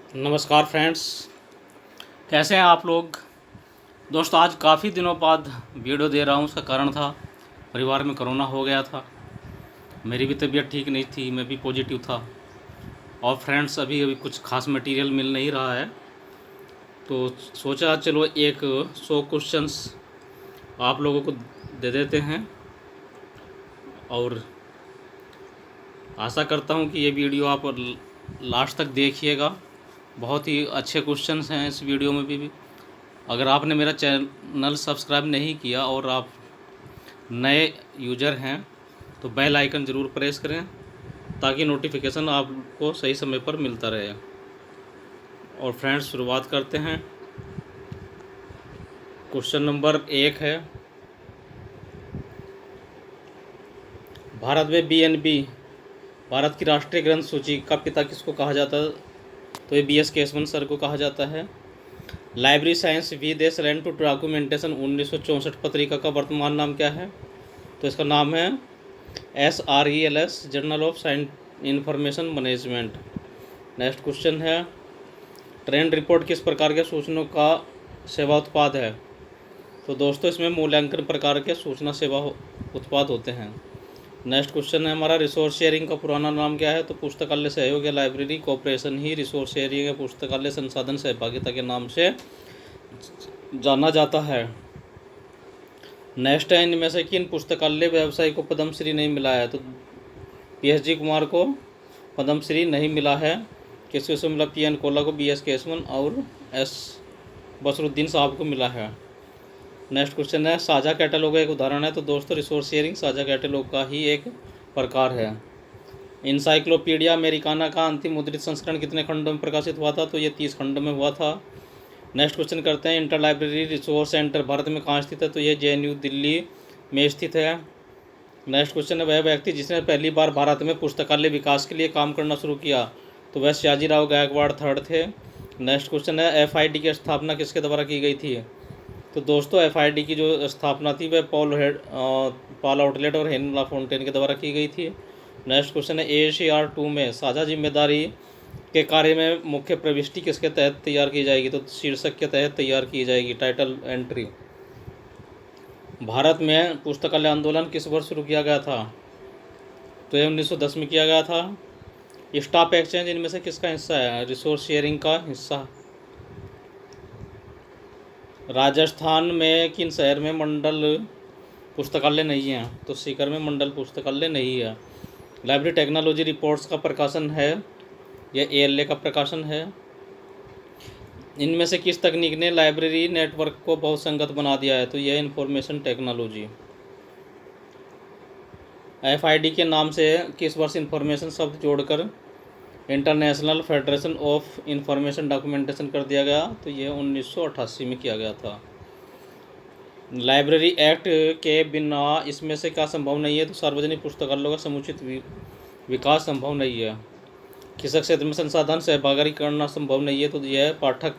नमस्कार फ्रेंड्स, कैसे हैं आप लोग। दोस्तों, आज काफ़ी दिनों बाद वीडियो दे रहा हूँ। उसका कारण था, परिवार में कोरोना हो गया था। मेरी भी तबीयत ठीक नहीं थी, मैं भी पॉजिटिव था। और फ्रेंड्स, अभी अभी कुछ खास मटेरियल मिल नहीं रहा है, तो सोचा चलो एक 100 क्वेश्चंस आप लोगों को दे देते हैं। और आशा करता हूँ कि ये वीडियो आप लास्ट तक देखिएगा। बहुत ही अच्छे क्वेश्चंस हैं इस वीडियो में भी। अगर आपने मेरा चैनल सब्सक्राइब नहीं किया और आप नए यूज़र हैं तो बेल आइकन ज़रूर प्रेस करें, ताकि नोटिफिकेशन आपको सही समय पर मिलता रहे। और फ्रेंड्स, शुरुआत करते हैं। क्वेश्चन नंबर 1 है, भारत में BNB भारत की राष्ट्रीय ग्रंथ सूची का पिता किसको कहा जाता है। तो ये BS केशवन सर को कहा जाता है। Library science with the slant to documentation 1964 पत्रिका का वर्तमान नाम क्या है। तो इसका नाम है SRELS, journal of science information management. Next question है, ट्रेंड रिपोर्ट किस प्रकार के सूचना का सेवा उत्पाद है। तो दोस्तों, इसमें मूल्यांकन प्रकार के सूचना सेवा उत्पाद होते हैं। नेक्स्ट क्वेश्चन है हमारा, रिसोर्स शेयरिंग का पुराना नाम क्या है। तो पुस्तकालय सहयोग या लाइब्रेरी कोऑपरेशन ही रिसोर्स शेयरिंग या पुस्तकालय संसाधन सहभागिता के नाम से जाना जाता है। नेक्स्ट है, इनमें से किन पुस्तकालय व्यवसायी को पद्मश्री नहीं मिला है। तो PSG कुमार को पद्मश्री नहीं मिला है। किसको मिला, PN कोला को, BS केशवन और S बसरुद्दीन साहब को मिला है। नेक्स्ट क्वेश्चन है, साझा कैटलॉग एक उदाहरण है। तो दोस्तों, रिसोर्स शेयरिंग साझा कैटलॉग का ही एक प्रकार है। इंसाइक्लोपीडिया अमेरिकाना का अंतिम मुद्रित संस्करण कितने खंडों में प्रकाशित हुआ था। तो ये 30 खंडों में हुआ था। नेक्स्ट क्वेश्चन करते हैं, inter library resource centre Bharat में कहाँ स्थित है। तो ये JNU दिल्ली में स्थित है। नेक्स्ट क्वेश्चन है, वह व्यक्ति जिसने पहली बार भारत में पुस्तकालय विकास के लिए काम करना शुरू किया। तो वह सयाजीराव गायकवाड़ थर्ड थे। नेक्स्ट क्वेश्चन है, FID की स्थापना किसके द्वारा की गई थी। तो दोस्तों, FID की जो स्थापना थी वह पॉल आउटलेट और हेनला फोंटेन के द्वारा की गई थी। नेक्स्ट क्वेश्चन है, ACR2 में साझा जिम्मेदारी के कार्य में मुख्य प्रविष्टि किसके तहत तैयार की जाएगी। तो शीर्षक के तहत तैयार की जाएगी, टाइटल एंट्री। भारत में पुस्तकालय आंदोलन किस वर्ष शुरू किया गया था। तो ये 1910 में किया गया था। स्टॉक एक्सचेंज इनमें से किसका हिस्सा है। रिसोर्स शेयरिंग का हिस्सा। राजस्थान में किन शहर में मंडल पुस्तकालय नहीं है। तो सीकर में मंडल पुस्तकालय नहीं है। लाइब्रेरी टेक्नोलॉजी रिपोर्ट्स का प्रकाशन है, यह ALA का प्रकाशन है। इनमें से किस तकनीक ने लाइब्रेरी नेटवर्क को बहुसंगत बना दिया है। तो यह इंफॉर्मेशन टेक्नोलॉजी। FID के नाम से किस वर्ष इंफॉर्मेशन शब्द जोड़कर international federation of information documentation कर दिया गया। तो यह 1988 में किया गया था। लाइब्रेरी एक्ट के बिना इसमें से क्या संभव नहीं है। तो सार्वजनिक पुस्तकालयों का समुचित विकास संभव नहीं है। किसक क्षेत्र में संसाधन सहभागी करना संभव नहीं है। तो यह पाठक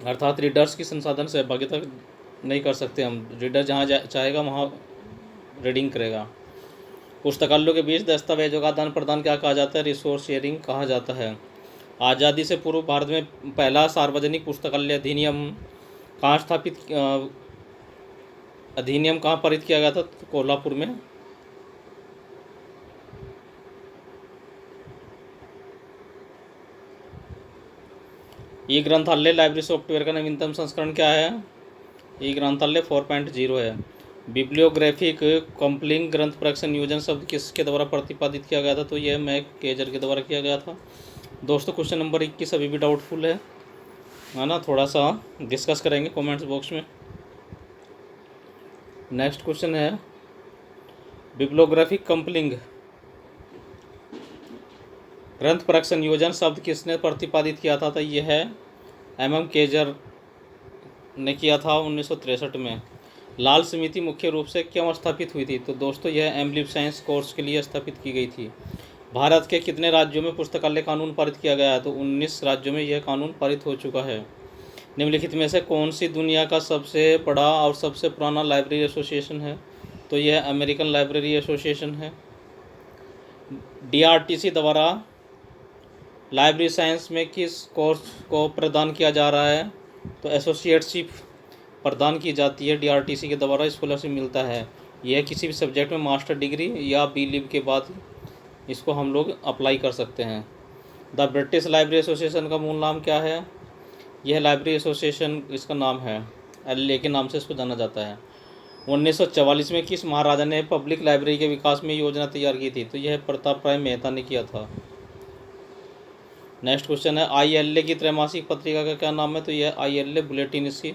अर्थात रीडर्स की संसाधन सहभागिता नहीं कर सकते हम। रीडर जहाँ चाहेगा वहाँ रीडिंग करेगा। पुस्तकालयों के बीच दस्तावेजों का आदान प्रदान क्या कहा जाता है। रिसोर्स शेयरिंग कहा जाता है। आज़ादी से पूर्व भारत में पहला सार्वजनिक पुस्तकालय अधिनियम कहाँ पारित किया गया था। तो कोल्हापुर में। ई ग्रंथालय लाइब्रेरी सॉफ्टवेयर का नवीनतम संस्करण क्या है। ई ग्रंथालय 4.0 है। बिब्लियोग्राफिक कंपलिंग ग्रंथ परीक्षण नियोजन शब्द किसके द्वारा प्रतिपादित किया गया था। तो यह मैक केजर के द्वारा किया गया था। दोस्तों, क्वेश्चन नंबर 21 अभी भी डाउटफुल है ना, थोड़ा सा डिस्कस करेंगे कमेंट्स बॉक्स में। नेक्स्ट क्वेश्चन है, बिब्लियोग्राफिक कंपलिंग ग्रंथ परीक्षण नियोजन शब्द किसने प्रतिपादित किया था। तो यह है MM केजर ने किया था 1963 में। लाल समिति मुख्य रूप से क्यों स्थापित हुई थी। तो दोस्तों, यह एमलिप साइंस कोर्स के लिए स्थापित की गई थी। भारत के कितने राज्यों में पुस्तकालय कानून पारित किया गया है। तो 19 राज्यों में यह कानून पारित हो चुका है। निम्नलिखित में से कौन सी दुनिया का सबसे बड़ा और सबसे पुराना लाइब्रेरी एसोसिएशन है। तो यह अमेरिकन लाइब्रेरी एसोसिएशन है। DRTC द्वारा लाइब्रेरी साइंस में किस कोर्स को प्रदान किया जा रहा है? तो एसोसिएटशिप प्रदान की जाती है, डीआरटीसी के द्वारा स्कॉलरशिप मिलता है। यह किसी भी सब्जेक्ट में मास्टर डिग्री या बी लिव के बाद इसको हम लोग अप्लाई कर सकते हैं। द ब्रिटिश लाइब्रेरी एसोसिएशन का मूल नाम क्या है? यह लाइब्रेरी एसोसिएशन इसका नाम है, एल के नाम से इसको जाना जाता है। 1944 में किस महाराजा ने पब्लिक लाइब्रेरी के विकास में योजना तैयार की थी? तो यह प्रताप राय मेहता ने किया था। नेक्स्ट क्वेश्चन है, ILA की त्रैमासिक पत्रिका का क्या नाम है? तो यह ILA बुलेटिन इसकी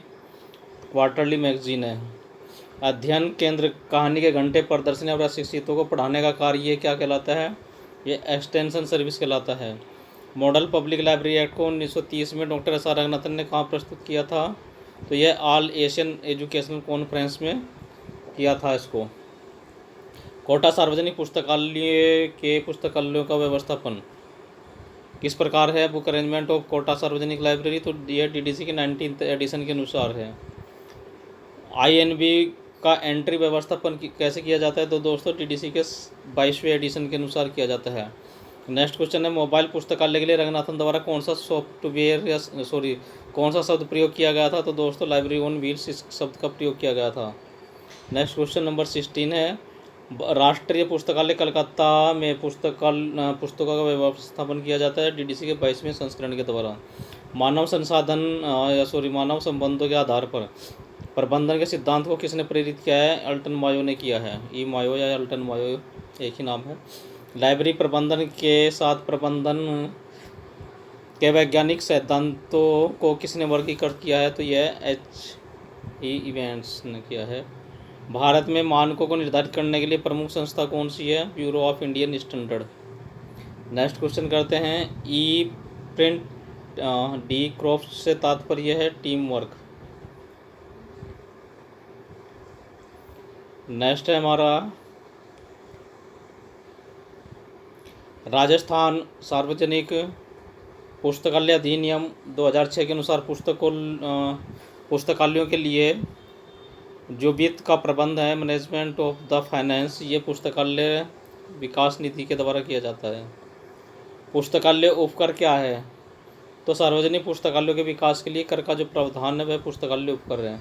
क्वार्टरली मैगजीन है। अध्ययन केंद्र कहानी के घंटे प्रदर्शनी और अशिक्षितों को पढ़ाने का कार्य ये क्या कहलाता है? ये एक्सटेंशन सर्विस कहलाता है। मॉडल पब्लिक लाइब्रेरी एक्ट को 1930 में डॉक्टर SR रंगनाथन ने कहाँ प्रस्तुत किया था? तो यह ऑल एशियन एजुकेशनल कॉन्फ्रेंस में किया था इसको। कोटा सार्वजनिक पुस्तकालय के पुस्तकालयों का व्यवस्थापन किस प्रकार है? बुक अरेंजमेंट ऑफ कोटा सार्वजनिक लाइब्रेरी, तो यह DDC के 19th एडिशन के अनुसार है। INB का एंट्री व्यवस्थापन कैसे किया जाता है? तो दोस्तों DDC के 22वें एडिशन के अनुसार किया जाता है। नेक्स्ट क्वेश्चन है, मोबाइल पुस्तकालय के लिए रंगनाथन द्वारा कौन सा सॉफ्टवेयर या कौन सा शब्द प्रयोग किया गया था? तो दोस्तों लाइब्रेरी ऑन व्हील्स इस शब्द का प्रयोग किया गया था। नेक्स्ट क्वेश्चन नंबर 16 है, राष्ट्रीय पुस्तकालय कलकत्ता में पुस्तकों का व्यवस्थापन किया जाता है DDC के 22वें संस्करण के द्वारा। मानव संबंधों के आधार पर प्रबंधन के सिद्धांत को किसने प्रेरित किया है? अल्टन मायो ने किया है। ई मायो या अल्टन मायो एक ही नाम है। लाइब्रेरी प्रबंधन के साथ प्रबंधन के वैज्ञानिक सिद्धांतों को किसने वर्गीकृत किया है? तो यह HE इवेंट्स ने किया है। भारत में मानकों को निर्धारित करने के लिए प्रमुख संस्था कौन सी है? Bureau of Indian standard. Next question करते हैं, ई प्रिंट डी क्रॉफ्ट से तात्पर्य है टीम वर्क। नेक्स्ट है हमारा राजस्थान सार्वजनिक पुस्तकालय अधिनियम 2006 के अनुसार पुस्तकालयों के लिए जो वित्त का प्रबंध है, मैनेजमेंट ऑफ द फाइनेंस, ये पुस्तकालय विकास निधि के द्वारा किया जाता है। पुस्तकालय उपकर क्या है? तो सार्वजनिक पुस्तकालयों के विकास के लिए कर का जो प्रावधान है वह पुस्तकालय उपकर है।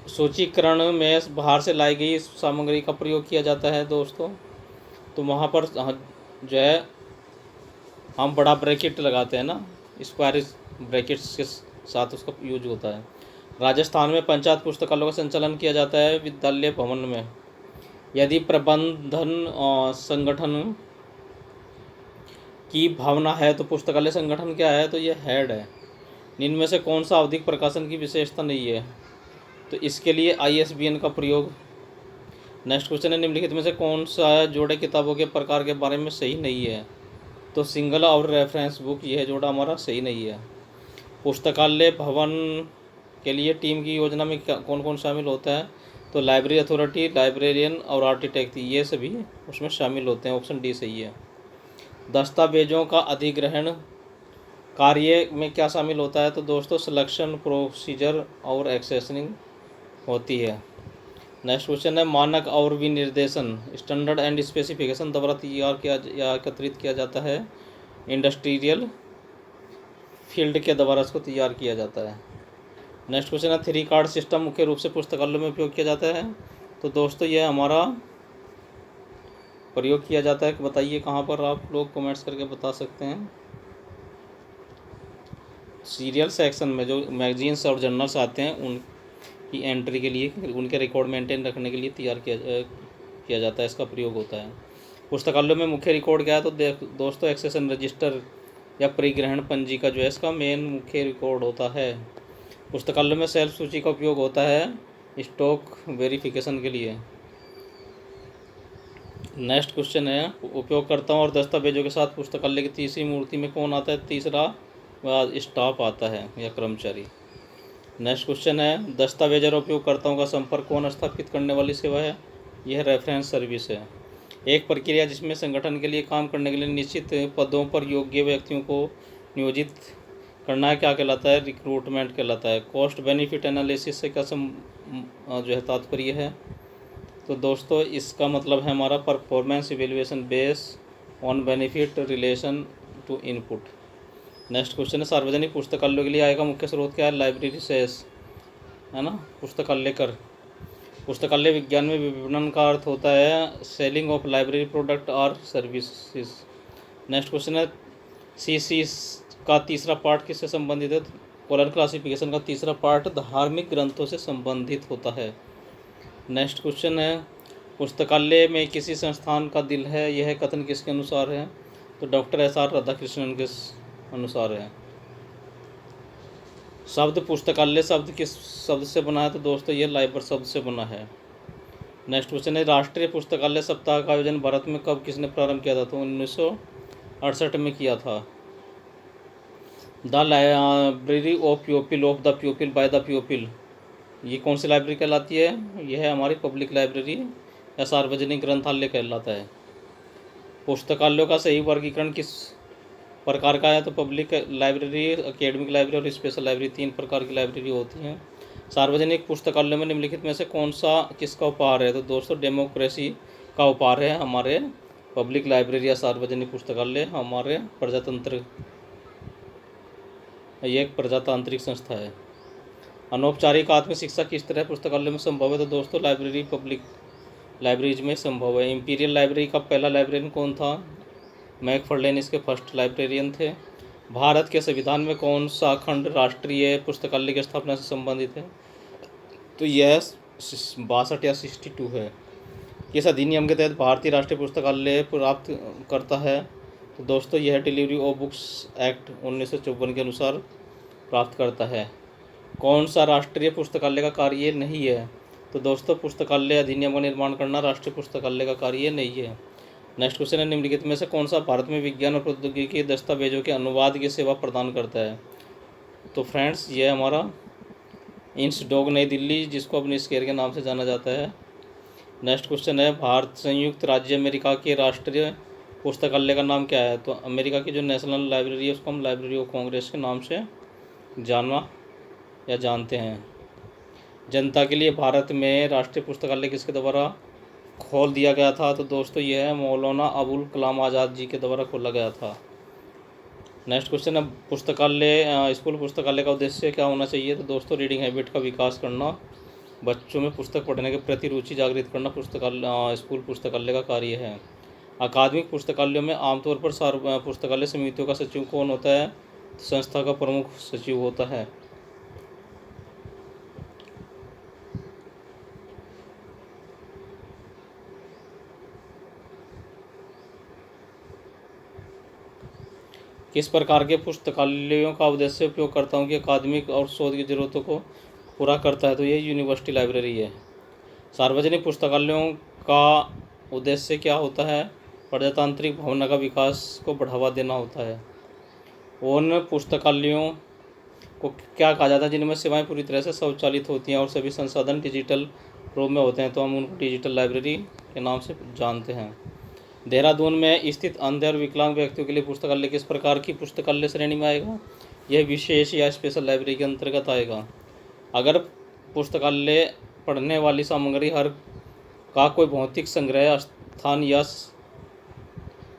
सूचीकरण में बाहर से लाई गई सामग्री का प्रयोग किया जाता है दोस्तों, तो वहाँ पर जो है हम बड़ा ब्रैकेट लगाते हैं ना, स्क्वायर ब्रैकेट्स के साथ उसका यूज होता है। राजस्थान में पंचायत पुस्तकालयों का संचालन किया जाता है विद्यालय भवन में। यदि प्रबंधन संगठन की भावना है तो पुस्तकालय संगठन क्या है? तो यह हेड है। इनमें से कौन सा आवधिक प्रकाशन की विशेषता नहीं है? तो इसके लिए ISBN का प्रयोग। नेक्स्ट क्वेश्चन है, निम्नलिखित में से कौन सा जोड़े किताबों के प्रकार के बारे में सही नहीं है? तो सिंगल और रेफरेंस बुक, यह जोड़ा हमारा सही नहीं है। पुस्तकालय भवन के लिए टीम की योजना में कौन कौन शामिल होता है? तो लाइब्रेरी अथॉरिटी, लाइब्रेरियन और आर्किटेक्ट, ये सभी उसमें शामिल होते हैं। ऑप्शन डी सही है। दस्तावेजों का अधिग्रहण कार्य में क्या शामिल होता है? तो दोस्तों सिलेक्शन, प्रोसीजर और एक्सेसनिंग होती है। नेक्स्ट क्वेश्चन है, मानक और विनिर्देशन, स्टैंडर्ड एंड स्पेसिफिकेशन द्वारा तैयार किया या एकत्रित किया जाता है इंडस्ट्रियल फील्ड के द्वारा इसको तैयार किया जाता है। नेक्स्ट क्वेश्चन है, 3 कार्ड सिस्टम मुख्य रूप से पुस्तकालयों में उपयोग किया जाता है? तो दोस्तों ये हमारा प्रयोग किया जाता है, बताइए कहाँ पर? आप लोग कमेंट्स करके बता सकते हैं। सीरियल सेक्शन में जो मैगजीन्स और जर्नल्स आते हैं उनकी एंट्री के लिए, उनके रिकॉर्ड मेंटेन रखने के लिए तैयार किया जाता है, इसका प्रयोग होता है। पुस्तकालयों में मुख्य रिकॉर्ड क्या है? तो दोस्तों एक्सेशन रजिस्टर या परिग्रहण पंजी का जो है इसका मेन मुख्य रिकॉर्ड होता है। पुस्तकालयों में सेल्फ सूची का उपयोग होता है स्टॉक वेरिफिकेशन के लिए। नेक्स्ट क्वेश्चन है, उपयोगकर्ताओं और दस्तावेजों के साथ पुस्तकालय की तीसरी मूर्ति में कौन आता है? तीसरा स्टाफ आता है या कर्मचारी। नेक्स्ट क्वेश्चन है, दस्तावेज और उपयोगकर्ताओं का संपर्क कौन स्थापित करने वाली सेवा है? यह रेफरेंस सर्विस है। एक प्रक्रिया जिसमें संगठन के लिए काम करने के लिए निश्चित पदों पर योग्य व्यक्तियों को नियोजित करना है, क्या कहलाता है? रिक्रूटमेंट कहलाता है। कॉस्ट बेनिफिट एनालिसिस से क्या जो है तात्पर्य है? तो दोस्तों इसका मतलब है हमारा performance evaluation base on benefit relation to input. Next question है, सार्वजनिक पुस्तकालयों के लिए आय का मुख्य स्रोत क्या है? लाइब्रेरी सेस, है ना, पुस्तकालय कर। पुस्तकालय विज्ञान में विपणन का अर्थ होता है सेलिंग ऑफ लाइब्रेरी प्रोडक्ट और सर्विसेज। नेक्स्ट क्वेश्चन है, सी का तीसरा पार्ट किससे संबंधित है? कॉलर क्लासिफिकेशन का तीसरा पार्ट धार्मिक ग्रंथों से संबंधित होता है। नेक्स्ट क्वेश्चन है, पुस्तकालय में किसी संस्थान का दिल है, यह कथन किसके अनुसार है? तो डॉक्टर एस.आर. राधाकृष्णन के अनुसार है। शब्द पुस्तकालय शब्द किस शब्द से बना है? तो दोस्तों ये लाइब्रेरी शब्द से बना है। नेक्स्ट क्वेश्चन है, राष्ट्रीय पुस्तकालय सप्ताह का आयोजन भारत में कब किसने प्रारंभ किया था? तो 1968 में किया था। The library of प्यूपिल of the प्यूपिल by the प्यूपिल, ये कौन सी लाइब्रेरी कहलाती है? यह है हमारी पब्लिक लाइब्रेरी या सार्वजनिक ग्रंथालय कहलाता है। पुस्तकालयों का सही वर्गीकरण किस प्रकार का है? तो पब्लिक लाइब्रेरी, एकेडमिक लाइब्रेरी और स्पेशल लाइब्रेरी, 3 प्रकार की लाइब्रेरी होती हैं। सार्वजनिक पुस्तकालयों में निम्नलिखित में से कौन सा किसका उपहार है? तो दोस्तों डेमोक्रेसी का उपहार है हमारे पब्लिक लाइब्रेरी या सार्वजनिक पुस्तकालय, हमारे प्रजातंत्र, ये एक प्रजातांत्रिक संस्था है। अनौपचारिक आत्म शिक्षा किस तरह पुस्तकालय में संभव है? तो दोस्तों लाइब्रेरी, पब्लिक लाइब्रेरीज में संभव है। इंपीरियल लाइब्रेरी का पहला लाइब्रेरियन कौन था? मैकफर्लेन इसके फर्स्ट लाइब्रेरियन थे। भारत के संविधान में कौन सा खंड राष्ट्रीय पुस्तकालय की स्थापना से संबंधित है? तो यह 62 या 62 है। किस अधिनियम के तहत भारतीय राष्ट्रीय पुस्तकालय प्राप्त करता है? तो दोस्तों यह डिलीवरी ऑफ बुक्स एक्ट 1954 के अनुसार प्राप्त करता है। कौन सा राष्ट्रीय पुस्तकालय का कार्य नहीं है? तो दोस्तों पुस्तकालय अधिनियम का निर्माण करना राष्ट्रीय पुस्तकालय का कार्य नहीं है। नेक्स्ट क्वेश्चन है, निम्नलिखित में से कौन सा भारत में विज्ञान और प्रौद्योगिकी के दस्तावेजों के अनुवाद की सेवा प्रदान करता है? तो फ्रेंड्स ये हमारा इंसडॉग नई दिल्ली, जिसको अपने स्केयर के नाम से जाना जाता है। नेक्स्ट क्वेश्चन है, भारत संयुक्त राज्य अमेरिका के राष्ट्रीय पुस्तकालय का नाम क्या है? तो अमेरिका की जो नेशनल लाइब्रेरी है उसको हम लाइब्रेरी ऑफ कांग्रेस के नाम से जाना या जानते हैं। जनता के लिए भारत में राष्ट्रीय पुस्तकालय किसके द्वारा खोल दिया गया था? तो दोस्तों यह है मौलाना अबुल कलाम आज़ाद जी के द्वारा खोला गया था। नेक्स्ट क्वेश्चन है, पुस्तकालय स्कूल पुस्तकालय का उद्देश्य क्या होना चाहिए? तो दोस्तों रीडिंग हैबिट का विकास करना, बच्चों में पुस्तक पढ़ने के प्रति रुचि जागृत करना पुस्तकालय स्कूल पुस्तकालय का कार्य है। अकादमिक पुस्तकालयों में आमतौर पर पुस्तकालय समितियों का सचिव कौन होता है? संस्था का प्रमुख सचिव होता है। किस प्रकार के पुस्तकालयों का उद्देश्य उपयोगकर्ताओं की अकादमिक और शोध की जरूरतों को पूरा करता है? तो ये यूनिवर्सिटी लाइब्रेरी है। सार्वजनिक पुस्तकालयों का उद्देश्य क्या होता है? प्रजातांत्रिक भावना का विकास को बढ़ावा देना होता है। उन पुस्तकालयों को क्या कहा जाता है जिनमें सेवाएं पूरी तरह से स्वचालित होती हैं और सभी संसाधन डिजिटल रूप में होते हैं? तो हम उनको डिजिटल लाइब्रेरी के नाम से जानते हैं। देहरादून में स्थित अंधे और विकलांग व्यक्तियों के लिए पुस्तकालय किस प्रकार की पुस्तकालय श्रेणी में आएगा? यह विशेष या स्पेशल लाइब्रेरी के अंतर्गत आएगा। अगर पुस्तकालय पढ़ने वाली सामग्री हर का कोई भौतिक संग्रह स्थान या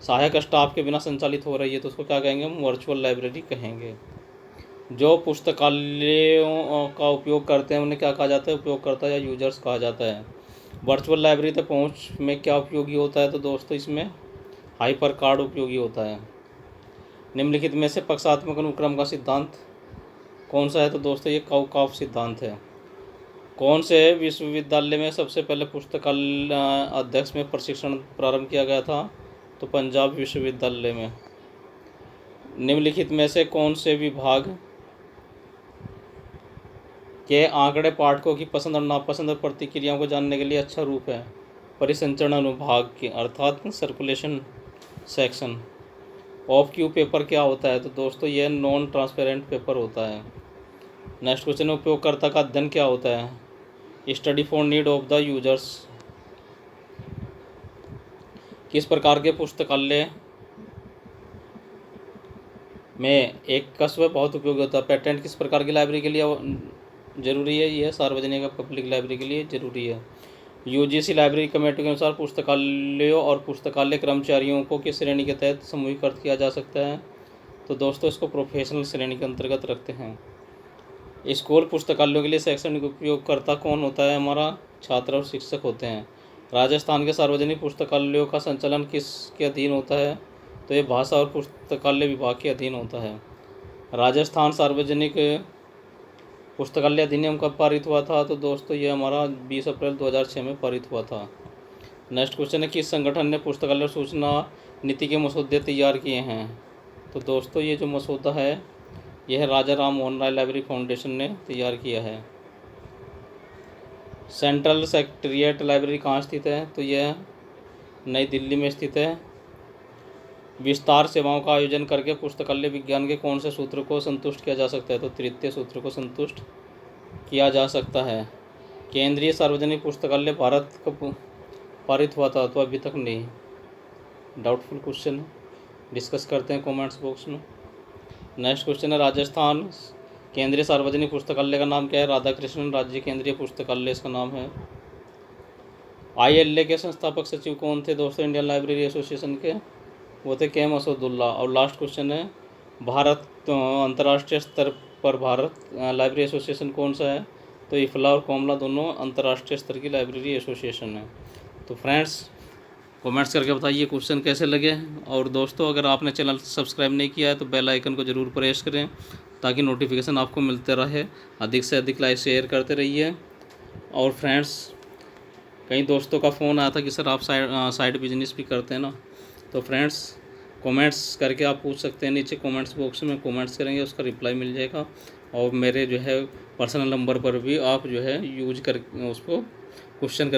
सहायक स्टाफ के बिना संचालित हो रही है तो उसको क्या कहेंगे? हम वर्चुअल लाइब्रेरी कहेंगे। जो पुस्तकालयों का उपयोग करते हैं उन्हें क्या कहा जाता है? उपयोगकर्ता या यूजर्स कहा जाता है। वर्चुअल लाइब्रेरी तक पहुंच में क्या उपयोगी होता है? तो दोस्तों इसमें हाइपर कार्ड उपयोगी होता है। निम्नलिखित में से पक्षात्मक अनुक्रम का सिद्धांत कौन सा है? तो दोस्तों ये काउकाफ सिद्धांत है। कौन से विश्वविद्यालय में सबसे पहले पुस्तकालय अध्यक्ष में प्रशिक्षण प्रारंभ किया गया था? तो पंजाब विश्वविद्यालय में। निम्नलिखित में से कौन से विभाग के आंकड़े पाठकों की पसंद और नापसंद और प्रतिक्रियाओं को जानने के लिए अच्छा रूप है? परिसंचरण अनुभाग के, अर्थात circulation section. Of Q paper क्या होता है? तो दोस्तों यह नॉन ट्रांसपेरेंट पेपर होता है। नेक्स्ट क्वेश्चन, उपयोगकर्ता का अध्ययन क्या होता है? Study for need of the users. किस प्रकार के पुस्तकालय में एक कस्बा बहुत उपयोगी होता है? पेटेंट किस प्रकार की लाइब्रेरी के लिए जरूरी है? यह सार्वजनिक पब्लिक लाइब्रेरी के लिए जरूरी है। यूजीसी लाइब्रेरी कमेटी के अनुसार पुस्तकालयों और पुस्तकालय कर्मचारियों को किस श्रेणी के तहत समूहीकृत किया जा सकता है? तो दोस्तों इसको प्रोफेशनल श्रेणी के अंतर्गत रखते हैं। स्कूल पुस्तकालयों के लिए शैक्षणिक उपयोगकर्ता कौन होता है? हमारा छात्र और शिक्षक होते हैं। राजस्थान के सार्वजनिक पुस्तकालयों का संचालन किसके अधीन होता है? तो ये भाषा और पुस्तकालय विभाग के अधीन होता है। राजस्थान सार्वजनिक पुस्तकालय अधिनियम कब पारित हुआ था? तो दोस्तों ये हमारा 20 अप्रैल 2006 में पारित हुआ था। नेक्स्ट क्वेश्चन है, किस संगठन ने पुस्तकालय सूचना नीति के मसौदे तैयार किए हैं? तो दोस्तों ये जो मसौदा है यह राजा राम मोहन राय लाइब्रेरी फाउंडेशन ने तैयार किया है। सेंट्रल सेक्रेटेरिएट लाइब्रेरी कहाँ स्थित है? तो यह नई दिल्ली में स्थित है। विस्तार सेवाओं का आयोजन करके पुस्तकालय विज्ञान के कौन से सूत्र को संतुष्ट किया जा सकता है? तो तृतीय सूत्र को संतुष्ट किया जा सकता है। केंद्रीय सार्वजनिक पुस्तकालय भारत कब पारित हुआ था? तो अभी तक नहीं, डाउटफुल क्वेश्चन है, डिस्कस करते हैं कमेंट्स बॉक्स में। नेक्स्ट क्वेश्चन है, राजस्थान केंद्रीय सार्वजनिक पुस्तकालय का नाम क्या है? राधाकृष्णन राज्य केंद्रीय पुस्तकालय इसका नाम है। ILA के संस्थापक सचिव कौन थे? दोस्तों इंडियन लाइब्रेरी एसोसिएशन के वो थे के मसूदुल्ला। और लास्ट क्वेश्चन है, भारत अंतर्राष्ट्रीय स्तर पर भारत लाइब्रेरी एसोसिएशन कौन सा है? तो इफला और कोमला दोनों अंतर्राष्ट्रीय स्तर की लाइब्रेरी एसोसिएशन है। तो फ्रेंड्स कमेंट्स करके बताइए क्वेश्चन कैसे लगे। और दोस्तों अगर आपने चैनल सब्सक्राइब नहीं किया है तो बेल आइकन को ज़रूर प्रेस करें ताकि नोटिफिकेशन आपको मिलते रहे। अधिक से अधिक लाइक शेयर करते रहिए। और फ्रेंड्स कई दोस्तों का फ़ोन आया था कि सर आप साइड बिजनेस भी करते हैं ना, तो फ्रेंड्स कमेंट्स करके आप पूछ सकते हैं। नीचे कमेंट्स बॉक्स में कमेंट्स करेंगे उसका रिप्लाई मिल जाएगा। और मेरे जो है पर्सनल नंबर पर भी आप जो है यूज कर उसको क्वेश्चन